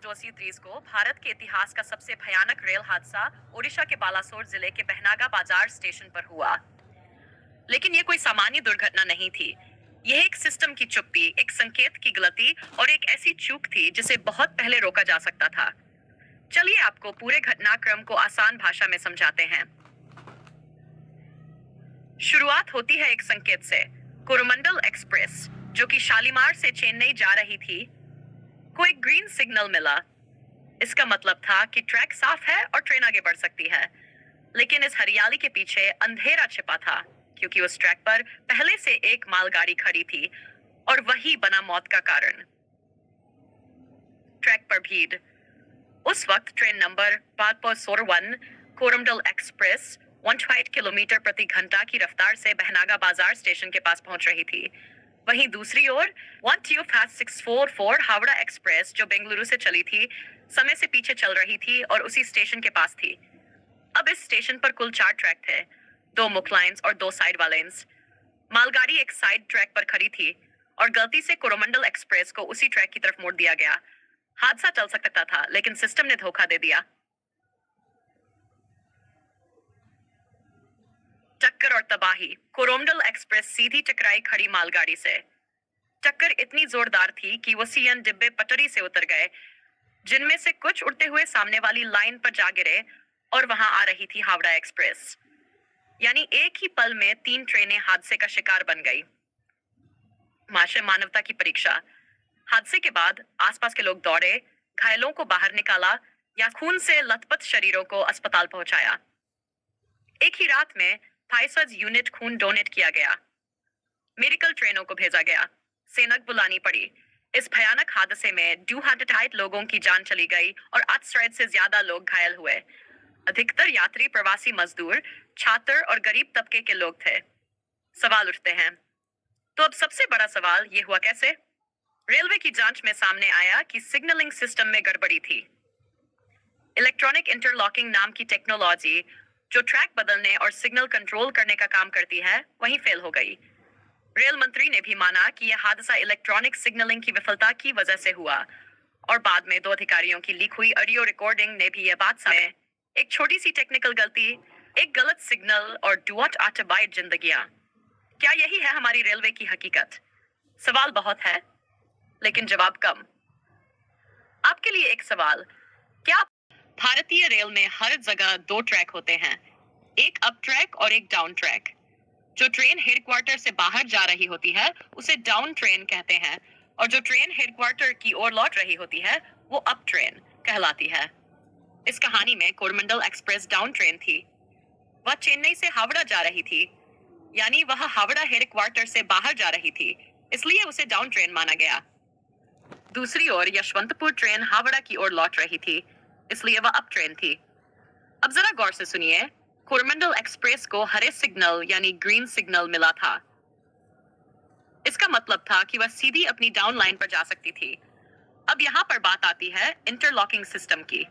2023 को भारत के इतिहास का सबसे भयानक रेल हादसा ओडिशा के बालासोर जिले के बहनागा बाजार स्टेशन पर हुआ। लेकिन ये कोई सामान्य दुर्घटना नहीं थी। यह एक सिस्टम की चुप्पी, एक संकेत की गलती और एक ऐसी चूक थी जिसे बहुत पहले रोका जा सकता था। चलिए आपको पूरे घटनाक्रम को आसान भाषा में समझाते हैं। शुरुआत होती है एक संकेत से। कोरोमंडल एक्सप्रेस, जो कि शालीमार से चेन्नई जा रही थी, को एक ग्रीन सिग्नल मिला। इसका मतलब था कि ट्रैक साफ है और ट्रेन आगे बढ़ सकती है। लेकिन इस हरियाली के पीछे अंधेरा छिपा था, क्योंकि उस ट्रैक पर पहले से एक मालगाड़ी खड़ी थी और वही बना मौत का कारण। ट्रैक पर भीड़। उस वक्त train number 541 Coromandel express 128 kilometre प्रति घंटा की रफ्तार से बहनागा बाजार स्टेशन के पास पहुंच रही थी। वहीं दूसरी ओर 125 हावड़ा एक्सप्रेस, जो बेंगलुरु से चली थी, समय से पीछे चल रही थी और उसी स्टेशन के पास थी। अब इस स्टेशन पर कुल 4 ट्रैक थे, 2 मुख्य लाइंस और 2 साइड वाले लाइंस। मालगाड़ी एक साइड ट्रैक पर खड़ी थी और गलती से कोरोमंडल एक्सप्रेस को उसी ट्रैक की तरफ मोड़ दिया गया। हादसा चल सकता था, लेकिन सिस्टम ने धोखा दे दिया। टक्कर और तबाही। कोरोमंडल एक्सप्रेस सीधी टकराई खड़ी मालगाड़ी से। टक्कर इतनी जोरदार थी कि वो सीएन डिब्बे पटरी से उतर गए, जिनमें से कुछ उड़ते हुए सामने वाली लाइन पर जा गिरे और वहां आ रही थी हावड़ा एक्सप्रेस। यानी एक ही पल में 3 ट्रेनें हादसे का शिकार बन गई। मानवता की परीक्षा। हादसे के बाद आसपास के लोग दौड़े, घायलों को बाहर निकाला या खून से लथपथ शरीरों को अस्पताल पहुंचाया। एक ही रात में 250 यूनिट खून डोनेट किया गया। मेडिकल ट्रेनों को भेजा गया। सेनक बुलानी पड़ी। इस भयानक हादसे में 200 लोगों की जान चली गई और 800 से ज्यादा लोग घायल हुए। अधिकतर यात्री प्रवासी मजदूर, छात्र और गरीब तबके के लोग थे। सवाल उठते हैं। तो अब सबसे बड़ा सवाल ये हुआ कैसे? रेलवे की जांच में सामने आया कि सिग्नलिंग सिस्टम में गड़बड़ी थी। इलेक्ट्रॉनिक इंटरलॉकिंग नाम की टेक्नोलॉजी, जो ट्रैक बदलने और सिग्नल कंट्रोल करने का काम करती है, वहीं फेल हो गई। रेल मंत्री ने भी माना कि यह हादसा इलेक्ट्रॉनिक सिग्नलिंग की विफलता की वजह से हुआ और बाद में 2 अधिकारियों की लीक हुई ऑडियो रिकॉर्डिंग ने भी यह बात सामने। एक छोटी सी टेक्निकल गलती, एक गलत सिग्नल और डुअट ऑटोबाइट जिंदगियां। क्या यही है हमारी रेलवे की हकीकत? सवाल बहुत है, लेकिन जवाब कम। आपके लिए एक सवाल। क्या भारतीय रेल में हर जगह 2 ट्रैक होते हैं, एक अप ट्रैक और एक डाउन ट्रैक? जो ट्रेन हेडक्वार्टर से बाहर जा रही होती है उसे डाउन ट्रेन कहते हैं, और जो ट्रेन हेडक्वार्टर की ओर लौट रही होती है वो अप ट्रेन कहलाती है। इस कहानी में कोरमंडल एक्सप्रेस डाउन ट्रेन थी। वह चेन्नई से हावड़ा जा रही थी, यानी वह हावड़ा हेडक्वार्टर से बाहर जा रही थी, इसलिए उसे डाउन ट्रेन माना गया। दूसरी ओर यशवंतपुर ट्रेन हावड़ा की ओर लौट रही थी, इसलिए वह अप ट्रेन थी। अब जरा गौर से सुनिए। कोरमंडल एक्सप्रेस को हरे सिग्नल यानी ग्रीन सिग्नल मिला था। इसका मतलब था कि वह सीधी अपनी डाउन लाइन पर जा सकती थी। अब यहाँ पर बात आती है इंटरलॉकिंग सिस्टम की।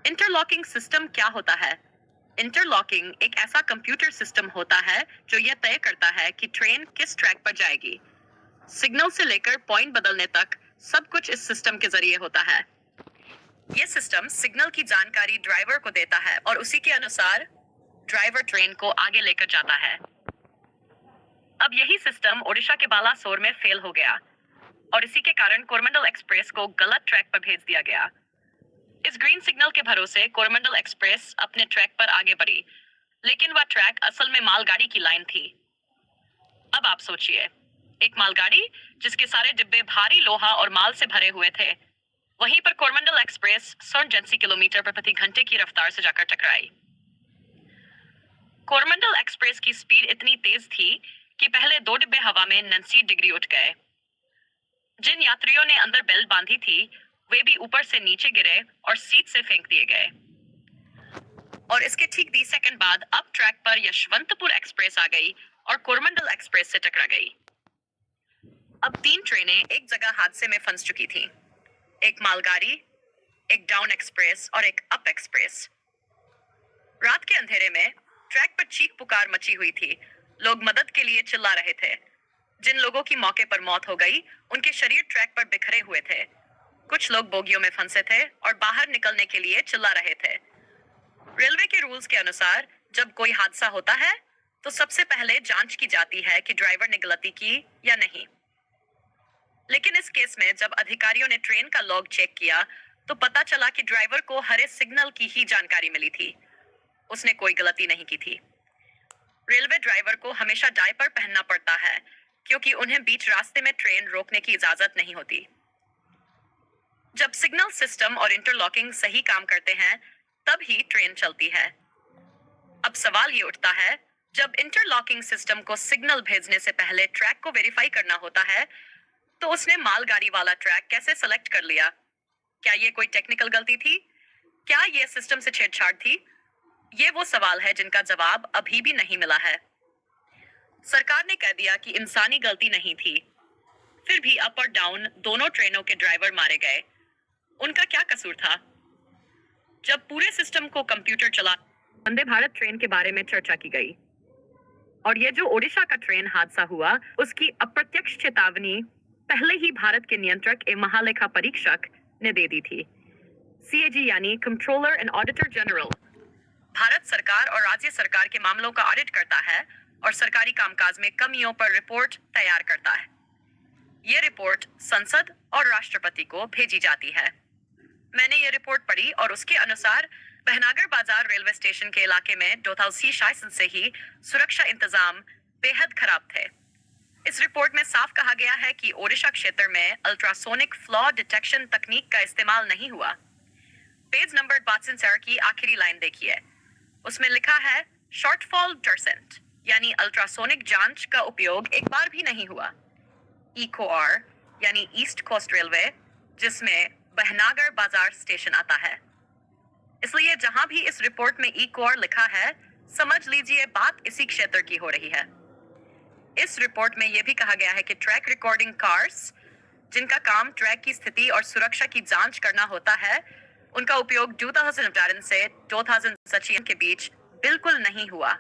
इंटरलॉकिंग सिस्टम क्या होता है? इंटरलॉकिंग एक ऐसा कंप्यूटर सिस्टम होता है जो यह तय करता है कि ट्रेन किस ट्रैक पर जाएगी। सिग्नल से लेकर पॉइंट बदलने तक सब कुछ इस सिस्टम के जरिए होता है। यह सिस्टम सिग्नल की जानकारी ड्राइवर को देता है और उसी के अनुसार ड्राइवर ट्रेन को आगे लेकर जाता है। अब यही सिस्टम ओडिशा के बालासोर में फेल हो गया और इसी के कारण कोरमंडल एक्सप्रेस को गलत ट्रैक पर भेज दिया गया। इस ग्रीन सिग्नल के भरोसे कोरमंडल एक्सप्रेस अपने ट्रैक पर आगे बढ़ी, लेकिन वह ट्रैक असल में मालगाड़ी की लाइन थी। अब आप सोचिए, एक मालगाड़ी जिसके सारे डिब्बे भारी लोहा और माल से भरे हुए थे, वहीं पर कोरमंडल एक्सप्रेस 180 किलोमीटर प्रति घंटे की रफ्तार से जाकर टकराई। कोरमंडल एक्सप्रेस की स्पीड इतनी तेज थी कि पहले 2 डिब्बे हवा में 90 डिग्री उठ गए। जिन यात्रियों ने अंदर बेल्ट बांधी थी, वे भी ऊपर से नीचे गिरे और सीट से फेंक दिए गए। और इसके ठीक 20 सेकंड बाद अब ट्रैक पर यशवंतपुर एक्सप्रेस आ गई और कोरमंडल एक्सप्रेस से टकरा गई। अब 3 ट्रेनें एक जगह हादसे में फंस चुकी थीं। एक मालगाड़ी, एक डाउन एक्सप्रेस और एक अप एक्सप्रेस। रात के अंधेरे में ट्रैक पर चीख पुकार मची हुई थी। लोग मदद के लिए चिल्ला रहे थे। जिन लोगों की मौके पर मौत हो गई, उनके शरीर ट्रैक पर बिखरे हुए थे। कुछ लोग बोगियों में फंसे थे और बाहर निकलने के लिए चिल्ला रहे थे। रेलवे के रूल्स के अनुसार जब कोई हादसा होता है तो सबसे पहले जांच की जाती है कि ड्राइवर ने गलती की या नहीं। लेकिन इस केस में जब अधिकारियों ने ट्रेन का लॉग चेक किया तो पता चला कि ड्राइवर को हरे सिग्नल की ही जानकारी मिली थी। उसने कोई गलती नहीं की थी। रेलवे ड्राइवर को हमेशा डायपर पहनना पड़ता है क्योंकि उन्हें बीच रास्ते में ट्रेन रोकने की इजाजत नहीं होती। जब सिग्नल सिस्टम और इंटरलॉकिंग सही काम करते हैं तब ही ट्रेन चलती है। अब सवाल ये उठता है, जब इंटरलॉकिंग सिस्टम को सिग्नल भेजने से पहले ट्रैक को वेरीफाई करना होता है तो उसने मालगाड़ी वाला ट्रैक कैसे सेलेक्ट कर लिया? क्या ये कोई टेक्निकल गलती थी? क्या ये सिस्टम से छेड़छाड़ थी? ये वो सवाल है जिनका जवाब अभी भी नहीं मिला है। सरकार ने कह दिया कि इंसानी गलती नहीं थी। फिर भी अप और डाउन दोनों ट्रेनों के ड्राइवर मारे गए। उनका क्या कसूर था? जब पूरे सिस्टम को कंप्यूटर चला, वंदे भारत ट्रेन के बारे में चर्चा की गई और ये जो ओडिशा का ट्रेन हादसा हुआ उसकी अप्रत्यक्ष चेतावनी पहले ही भारत के नियंत्रक एवं महालेखा परीक्षक ने दे दी थी। सीएजी यानी controller and auditor general Bharat सरकार और राज्य सरकार के मामलों का ऑडिट करता है और सरकारी कामकाज में कमियों पर रिपोर्ट तैयार करता है। ये रिपोर्ट संसद और राष्ट्रपति को भेजी जाती है। मैंने ये रिपोर्ट पढ़ी और उसके अनुसार बहनागर बाजार रेलवे स्टेशन के इलाके में 2006 से ही सुरक्षा इंतजाम बेहद खराब थे। इस रिपोर्ट में साफ कहा गया है कि ओडिशा क्षेत्र में अल्ट्रासोनिक फ्लॉ डिटेक्शन तकनीक का इस्तेमाल नहीं हुआ। पेज नंबर 62 की आखिरी लाइन देखिए, उसमें लिखा है शॉर्टफॉल परसेंट यानी अल्ट्रासोनिक जांच का उपयोग एक बार भी नहीं हुआ। इकोआर यानी ईस्ट कोस्ट रेलवे, जिसमें बहनागर बाजार स्टेशन आता है। इसलिए जहां भी इस रिपोर्ट में इकोआर लिखा है समझ लीजिए बात इसी क्षेत्र की हो रही है। इस रिपोर्ट में यह भी कहा गया है कि ट्रैक रिकॉर्डिंग कार्स, जिनका काम ट्रैक की स्थिति और सुरक्षा की जांच करना होता है, उनका उपयोग 2011 से 2016 के बीच बिल्कुल नहीं हुआ।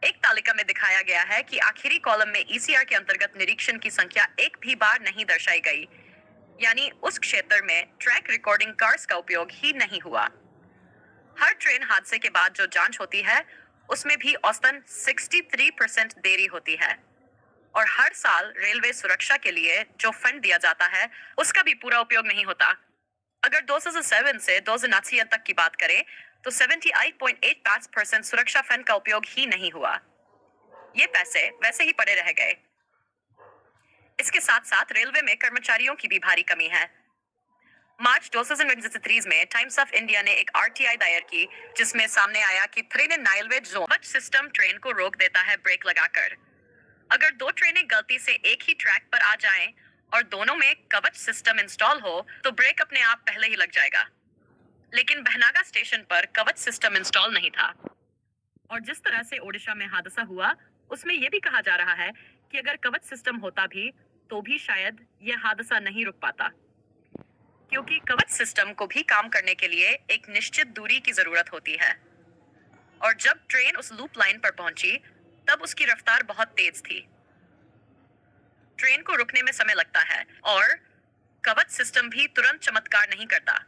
एक तालिका में दिखाया गया है कि आखिरी कॉलम में ईसीआर के अंतर्गत निरीक्षण की संख्या एक भी बार नहीं दर्शाई गई, यानी उस क्षेत्र में ट्रैक रिकॉर्डिंग कार्स का उपयोग ही नहीं हुआ। हर ट्रेन हादसे के बाद जो जांच होती है उसमें भी औसतन 63% देरी होती है और हर साल रेलवे सुरक्षा के लिए जो फंड दिया जाता है उसका भी पूरा उपयोग नहीं होता। अगर 2007 से 2008 तक की बात करें तो 78.85% सुरक्षा फंड का उपयोग ही नहीं हुआ। ये पैसे वैसे ही पड़े रह गए। इसके साथ साथ रेलवे में कर्मचारियों की भी भारी कमी है। मार्च 2023 में टाइम्स ऑफ इंडिया ने एक आरटीआई दायर की जिसमें सामने आया कि train railway zone system train को रोक देता है ब्रेक लगाकर। अगर दो ट्रेनें गलती से एक ही ट्रैक पर आ जाएं और दोनों में कवच सिस्टम इंस्टॉल हो तो ब्रेक अपने आप पहले ही लग जाएगा। लेकिन बहनागा स्टेशन पर कवच सिस्टम इंस्टॉल नहीं था और जिस तरह से ओडिशा में हादसा हुआ उसमें यह भी कहा जा रहा है कि अगर कवच सिस्टम होता भी तो भी शायद यह हादसा नहीं रुक पाता, क्योंकि कवच सिस्टम को भी काम करने के लिए एक निश्चित दूरी की जरूरत होती है और जब ट्रेन उस लूप लाइन पर पहुंची तब उसकी रफ्तार बहुत तेज थी। ट्रेन को रुकने में समय लगता है और कवच सिस्टम भी तुरंत चमत्कार नहीं करता।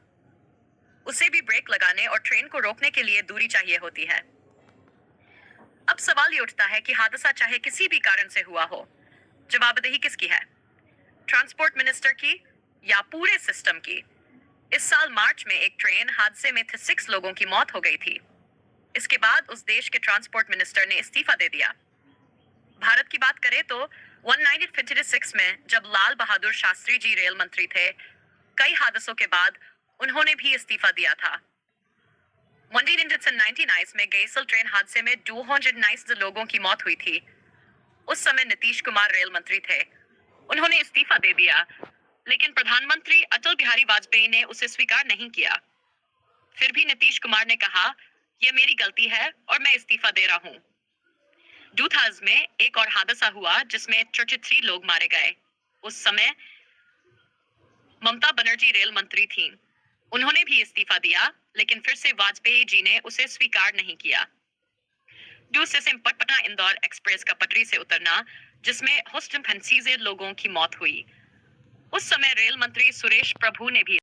उसे भी ब्रेक लगाने और ट्रेन को रोकने के लिए दूरी चाहिए होती है। अब सवाल ये उठता है कि हादसा चाहे किसी भी कारण से हुआ हो, जवाबदेही किसकी है? ट्रांसपोर्ट मिनिस्टर की या पूरे सिस्टम की? इस साल मार्च में एक ट्रेन हादसे में 6 लोगों की मौत हो गई थी। इसके बाद उस देश के ट्रांसपोर्ट मिनिस्टर ने इस्तीफा दे दिया। भारत की बात करें तो 1956 में जब लाल बहादुर शास्त्री जी रेल मंत्री थे, कई हादसों के बाद उन्होंने भी इस्तीफा दिया था। 1999 में गैसल ट्रेन हादसे में 219 लोगों की मौत हुई थी। उस समय नीतीश कुमार रेल मंत्री थे। उन्होंने इस्तीफा दे दिया, लेकिन प्रधानमंत्री अटल बिहारी वाजपेयी ने उसे स्वीकार नहीं किया। फिर भी नीतीश कुमार ने कहा, यह मेरी गलती है और मैं इस्तीफा दे रहा हूं। 2000 में एक और हादसा हुआ जिसमें 33 लोग मारे गए। उस समय ममता बनर्जी रेल मंत्री थीं। उन्होंने भी इस्तीफा दिया, लेकिन फिर से वाजपेयी जी ने उसे स्वीकार नहीं किया। दूसरे से पटना इंदौर एक्सप्रेस का पटरी से उतरना, जिसमें होस्टन फंसीजे लोगों की मौत हुई। उस समय रेल मंत्री सुरेश प्रभु ने भी